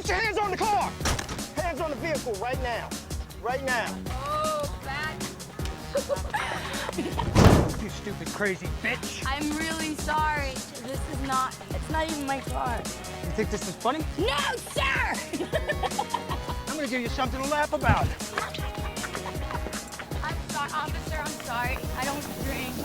Put your hands on the car. Hands on the vehicle right now. Right now. Oh, bad. You stupid, crazy bitch. I'm really sorry. It's not even my car. You think this is funny? No, sir! I'm gonna give you something to laugh about. I'm sorry, officer, I'm sorry. I don't drink.